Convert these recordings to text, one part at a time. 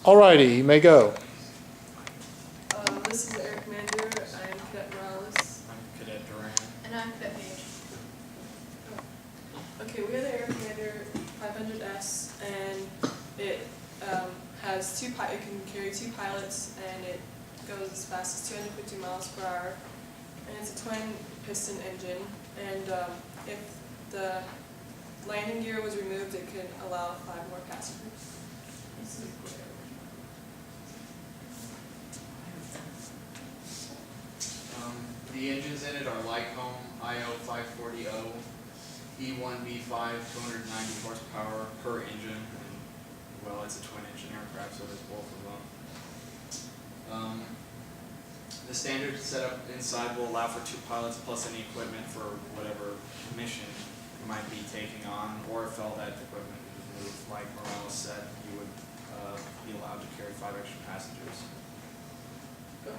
Alrighty, you may go. This is the Air Commander. I am Cadet Morales. I'm Cadet Duran. And I'm Cadet Page. Okay, we have the Air Commander 500S, and it has it can carry 2 pilots, and it goes as fast as 250 miles per hour. And it's a twin piston engine, and if the landing gear was removed, it could allow 5 more passengers. The engines in it are Lycombe IO540O, E1V5, 290 horsepower per engine, and well, it's a twin engine aircraft, so there's both of them. The standard setup inside will allow for 2 pilots plus any equipment for whatever mission you might be taking on, or if all that equipment is moved, like Morales said, you would be allowed to carry 5 extra passengers. Go.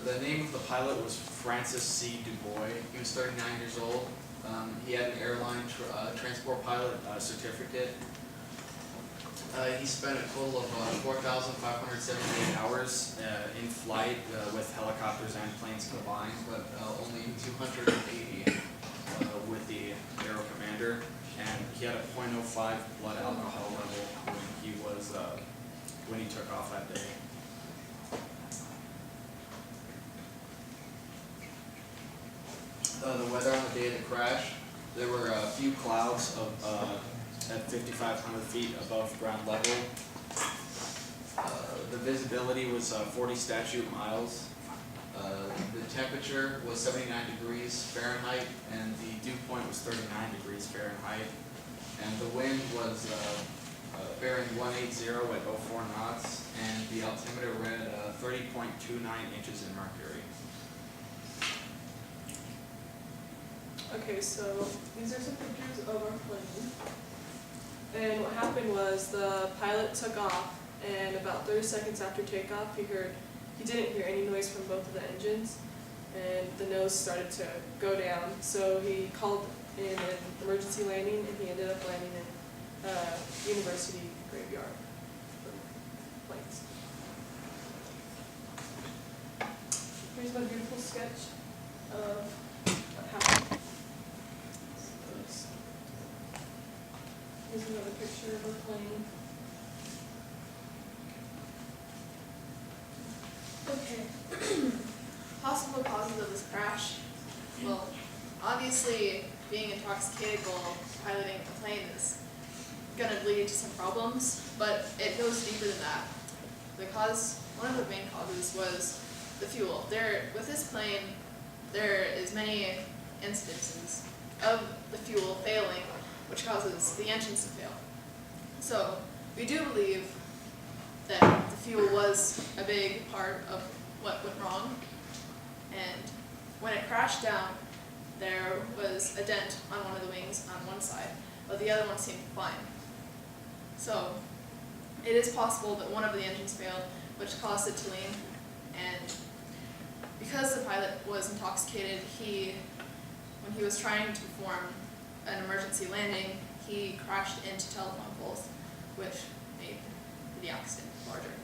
The name of the pilot was Francis C. Dubois. He was 39 years old. He had an airline transport pilot certificate. He spent a total of 4,578 hours in flight with helicopters and planes combined, but only 280 with the Aero Commander. And he had a 0.05 blood alcohol level when he took off that day. The weather on the day of the crash, there were a few clouds at 5,500 feet above ground level. The visibility was 40 statute miles. The temperature was 79 degrees Fahrenheit, and the dew point was 39 degrees Fahrenheit. And the wind was bearing 180 at 04 knots, and the altimeter read 30.29 inches in mercury. Okay, so these are some pictures of our plane. And what happened was the pilot took off, and about 30 seconds after takeoff, he didn't hear any noise from both of the engines, and the nose started to go down. So he called in an emergency landing, and he ended up landing in University Graveyard for planes. Here's my beautiful sketch of what happened. Here's another picture of a plane. Okay. Possible causes of this crash. Well, obviously, being intoxicated while piloting a plane is going to lead to some problems, but it goes deeper than that. One of the main causes was the fuel. With this plane, there is many instances of the fuel failing, which causes the engines to fail. So we do believe that the fuel was a big part of what went wrong, and when it crashed down, there was a dent on one of the wings on one side, but the other one seemed fine. So it is possible that one of the engines failed, which caused it to lean, and because the pilot was intoxicated, when he was trying to perform an emergency landing, he crashed into telephone poles, which made the accident larger.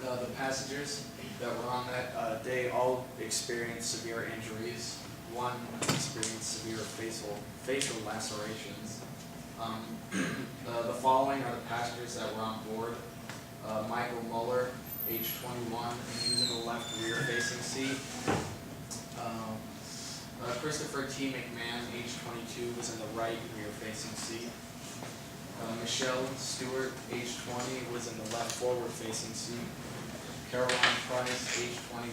The passengers that were on that day all experienced severe injuries. One experienced severe facial lacerations. The following are the passengers that were on board. Michael Muller, age 21, and he was in the left rear-facing seat. Christopher T. McMahon, age 22, was in the right rear-facing seat. Michelle Stewart, age 20, was in the left forward-facing seat. Caroline Price, age 21,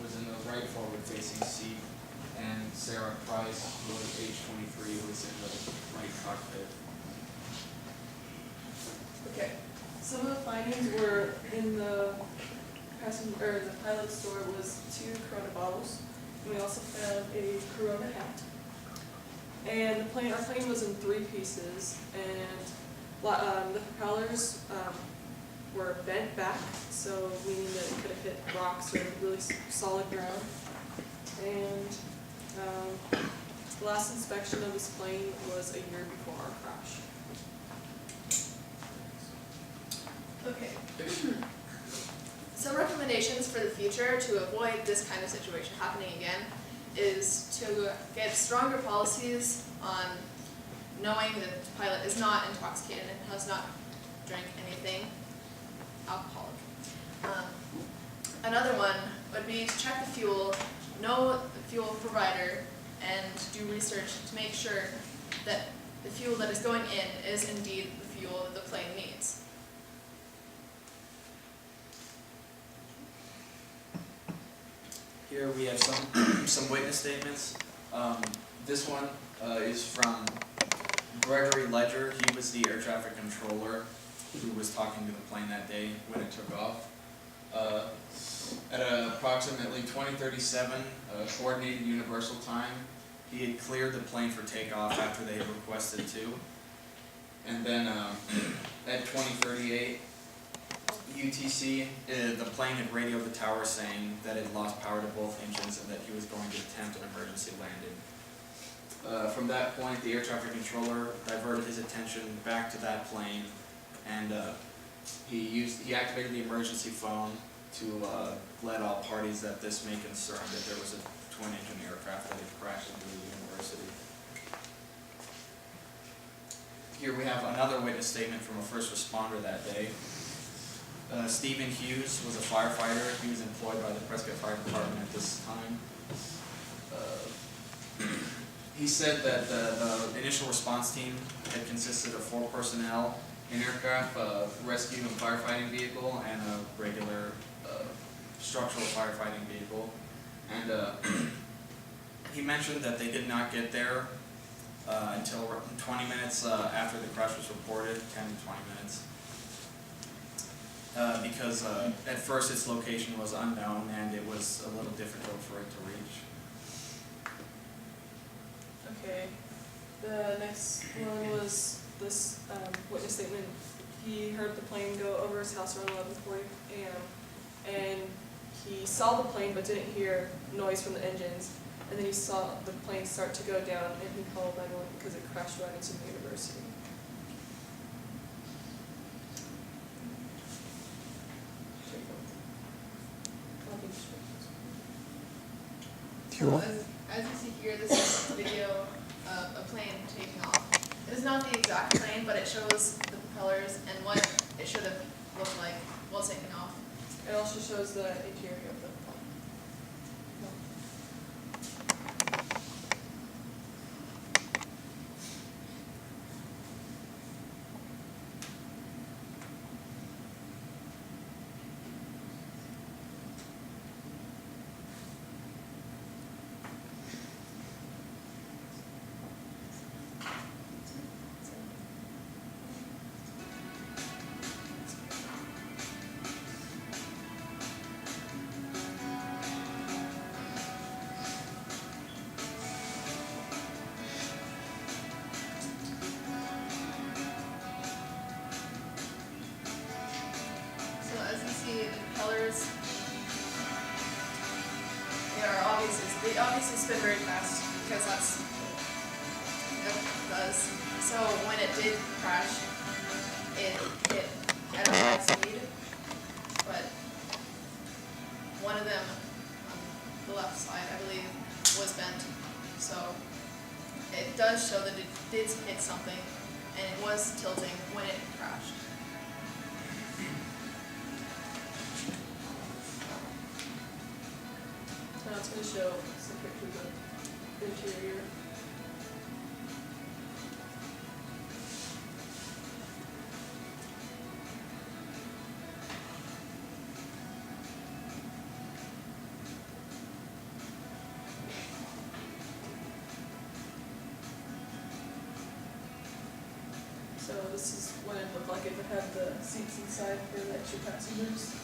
was in the right forward-facing seat. And Sarah Price, who was age 23, was in the right cockpit. Okay. Some of the findings were in the pilot's door was 2 Corona bottles, and we also found a Corona hat. And our plane was in 3 pieces, and the propellers were bent back, so meaning that it could have hit rocks or really solid ground. And the last inspection of this plane was a year before our crash. Okay. Some recommendations for the future to avoid this kind of situation happening again is to get stronger policies on knowing that the pilot is not intoxicated and has not drank anything alcoholic. Another one would be to check the fuel, know the fuel provider, and do research to make sure that the fuel that is going in is indeed the fuel that the plane needs. Here we have some witness statements. This one is from Gregory Ledger. He was the air traffic controller who was talking to the plane that day when it took off. At approximately 20:37 coordinated universal time, he had cleared the plane for takeoff after they had requested to. And then at 20:38 UTC, the plane had radioed the tower saying that it had lost power to both engines and that he was going to attempt an emergency landing. From that point, the air traffic controller diverted his attention back to that plane, and he activated the emergency phone to let all parties that this may concern that there was a twin-engine aircraft that had crashed into the university. Here we have another witness statement from a first responder that day. Stephen Hughes was a firefighter. He was employed by the Prescott Fire Department at this time. He said that the initial response team had consisted of 4 personnel, an aircraft, a rescue and firefighting vehicle, and a regular structural firefighting vehicle. And he mentioned that they did not get there until 20 minutes after the crash was reported, 10 to 20 minutes. Because at first its location was unknown and it was a little difficult for it to reach. Okay, the next one was this witness statement. He heard the plane go over his house around 11:40 a.m. and he saw the plane but didn't hear noise from the engines. And then he saw the plane start to go down and he called 911 because it crashed right into the university. So as you see here, this is a video of a plane taking off. It is not the exact plane, but it shows the propellers and what it should have looked like while taking off. It also shows the interior of the plane. The propellers, they obviously spin very fast because that's what it does. So when it did crash, it hit at a high speed, but one of them on the left side, I believe, was bent. So it does show that it did hit something and it was tilting when it crashed. Now it's going to show some pictures of the interior. So this is what it looked like if it had the seats inside for the extra passengers.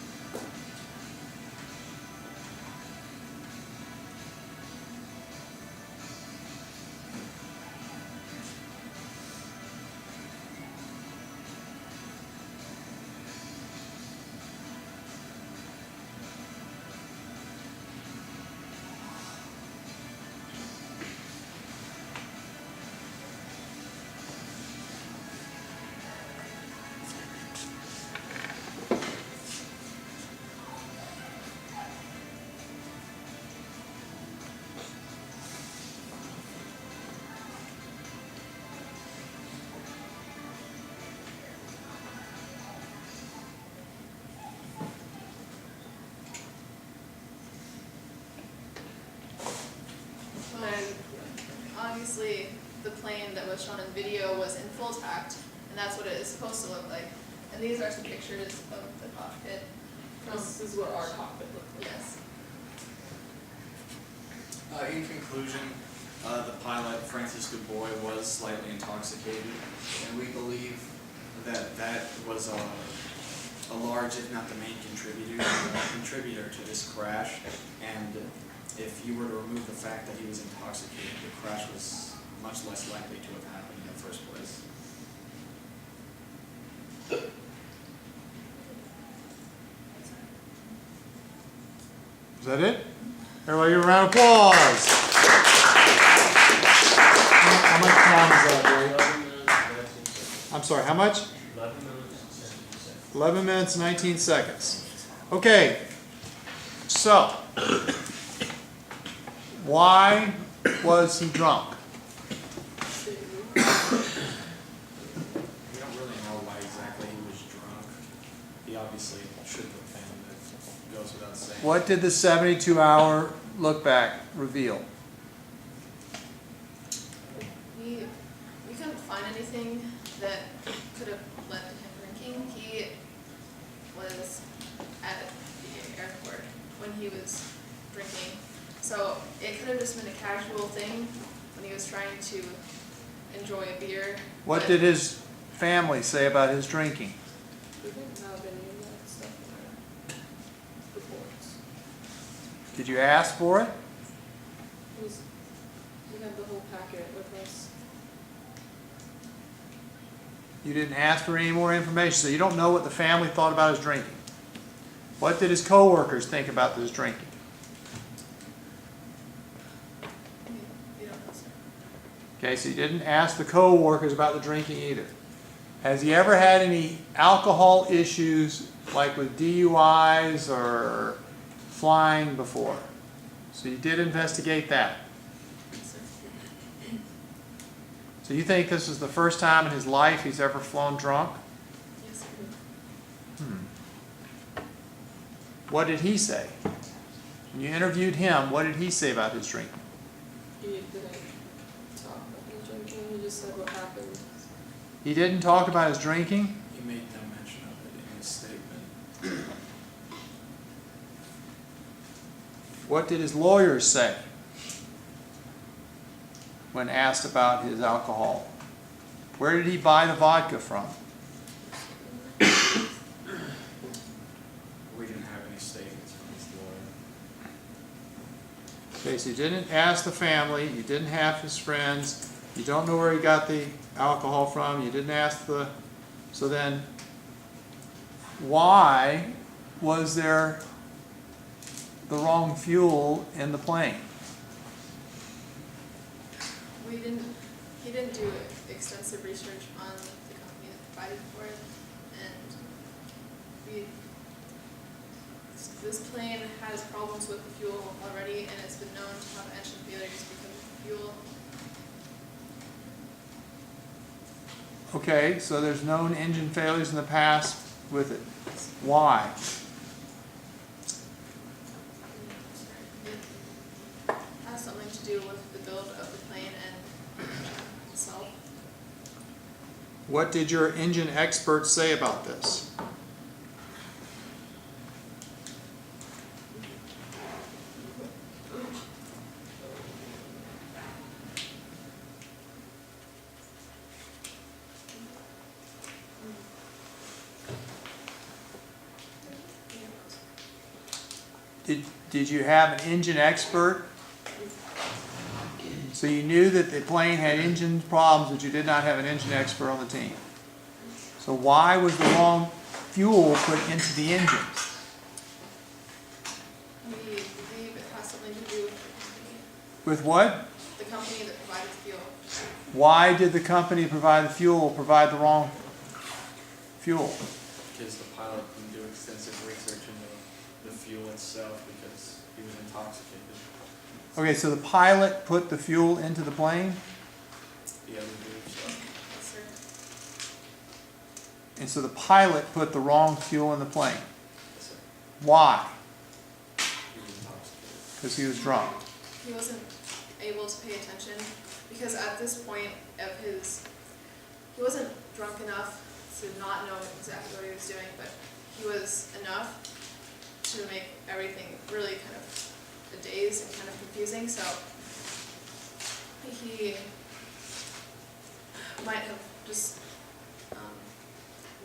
obviously the plane that was shown in the video was in full tact, and that's what it is supposed to look like. And these are some pictures of the cockpit. This is what our cockpit looked like. Yes. In conclusion, the pilot, Francis Dubois, was slightly intoxicated, and we believe that that was a large, if not the main contributor to this crash. And if you were to remove the fact that he was intoxicated, the crash was much less likely to have happened in the first place. Is that it? Everybody give a round of applause. How much time is that, Ray? I'm sorry, how much? 11 minutes, 19 seconds. Okay, so, why was he drunk? We don't really know why exactly he was drunk. He obviously should have been, that goes without saying. What did the 72-hour look back reveal? We couldn't find anything that could have led to him drinking. He was at the airport when he was drinking. So it could have just been a casual thing when he was trying to enjoy a beer. What but did his family say about his drinking? We didn't have any of that stuff in our reports. Did you ask for it? We had the whole packet with us. You didn't ask for any more information, so you don't know what the family thought about his drinking. What did his coworkers think about his drinking? we don't know, sir. Okay, so you didn't ask the coworkers about the drinking either. Has he ever had any alcohol issues, like with DUIs or flying before? So you did investigate that. Sir. So you think this is the first time in his life he's ever flown drunk? Yes, sir. What did he say? When you interviewed him, what did he say about his drinking? He didn't talk about his drinking, he just said what happened. He didn't talk about his drinking? He made no mention of it in his statement. What did his lawyers say when asked about his alcohol? Where did he buy the vodka from? We didn't have any statements from his lawyer. Okay, so you didn't ask the family, you didn't have his friends, you don't know where he got the alcohol from, you didn't ask the... So then, why was there the wrong fuel in the plane? He didn't do extensive research on the company that provided for it, and this plane has problems with the fuel already, and it's been known to have engine failures because of the fuel. Okay, so there's known engine failures in the past with it. Why? It has something to do with the build of the plane and itself. What did your engine experts say about this? Did you have an engine expert? So you knew that the plane had engine problems, but you did not have an engine expert on the team. So why was the wrong fuel put into the engine? We believe it has something to do with the company. With what? The company that provided the fuel. Why did the company provide the fuel provide the wrong fuel? Because the pilot didn't do extensive research into the fuel itself because he was intoxicated. Okay, so the pilot put the fuel into the plane, The other dude, so Yes, sir. and so the pilot put the wrong fuel in the plane. yes, sir. Why? He was intoxicated. Because he was drunk. He wasn't able to pay attention, because at this point of he wasn't drunk enough to not know exactly what he was doing, but he was enough to make everything really kind of a daze and kind of confusing, so he might have just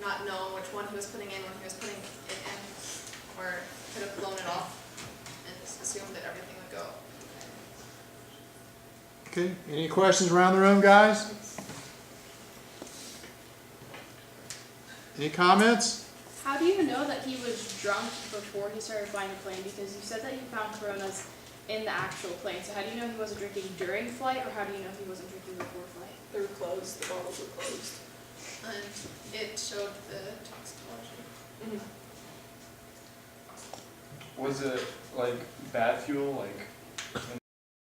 not known which one he was putting in when he was putting it in, or could have blown it off and just assumed that everything would go. Okay, any questions around the room, guys? Any comments? How do you know that he was drunk before he started flying the plane? Because you said that you found Coronas in the actual plane. So how do you know he wasn't drinking during flight, or how do you know he wasn't drinking before flight? They were closed, the bottles were closed. And it showed the toxicology. Mhm. Was it like bad fuel, like